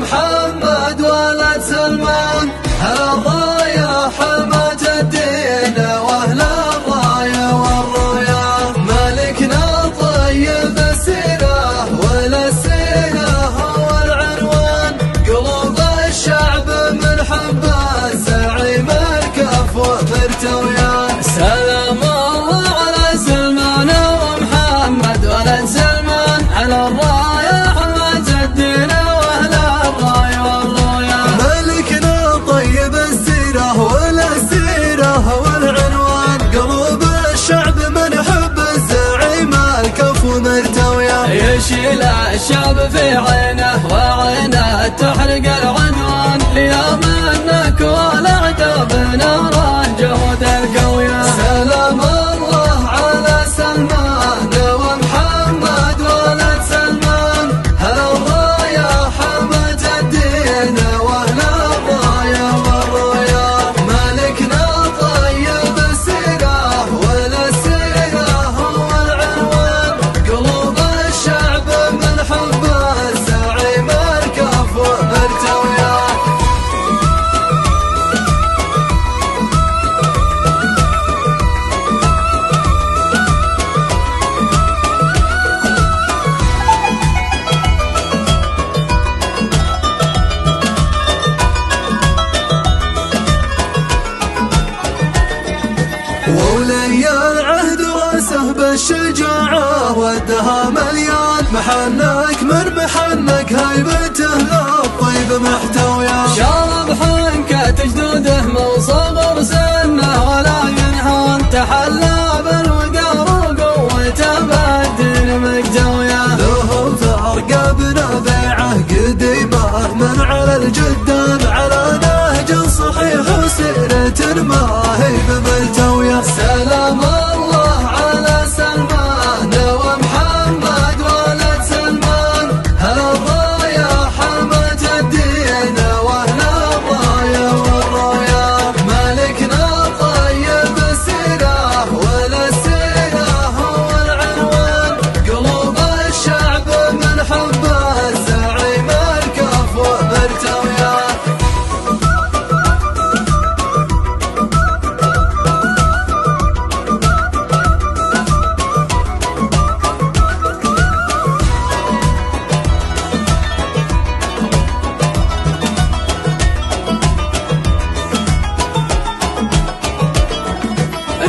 ومحمد ولد سلمان، على الراية حماة الدين واهل الراية والرؤيا. ملكنا طيب السيرة والسيرة هو العنوان، قلوب الشعب من حبه الزعيم الكفو مرتويان. سلام الله على سلمان ومحمد ولد سلمان، على الراية حماة الدين واهل الراية والرؤيا. ملكنا طيب السيرة والسيرة والعنوان، قلوب الشعب من حب الزعيم الكفو مرتويا. يشيل الشعب في عينه وعينه تحرق العنوان، يا منك والعتاب نار الجهود القوية. سلام الله على سلمان ومحمد ولد سلمان، على الراية حماة الدين واهل الراية والرؤيا. ملكنا طيب السيرة والسيرة هو العنوان، قلوب الشعب من حبه الزعيم الكفو مرتويا. وولي العهد راسه بالشجاعة ودها مليان، محنك من محنك هيبته للطيب محتويا. شرب حنكة جدوده موصغر سنه ولا ينهان، تحلى بالوقار وقوته بالدين مقتويا. لهم فرق ابن بيعه قديمه من على الجدان، على نهج صحيح وسيرة ما هي بملتوية. سلام الله على سلمان ومحمد ولد سلمان، على الراية حماة الدين واهل الراية والرؤيا. ملكنا طيب السيرة والسيرة هو العنوان، قلوب الشعب من حبه الزعيم الكفو مرتويا.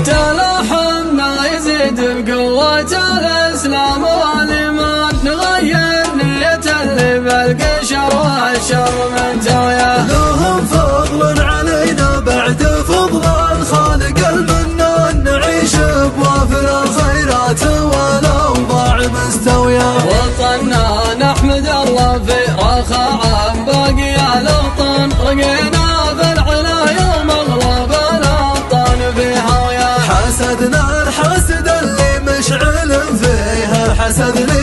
تلاحمنا يزيد بقوة الإسلام والإيمان، نغير نية اللي بالقشر والشر من تويا. لهم فضل علينا بعد فضل الخالق المنان، نعيش بوافر الخيرات والأوضاع مستوية. وطننا نحمد الله في رخاء باقي الأوطان، رقينا في العلا يوم اغلب الأوطان في هويا. حسدنا الحسد اللي مشعل فيها، حسد لي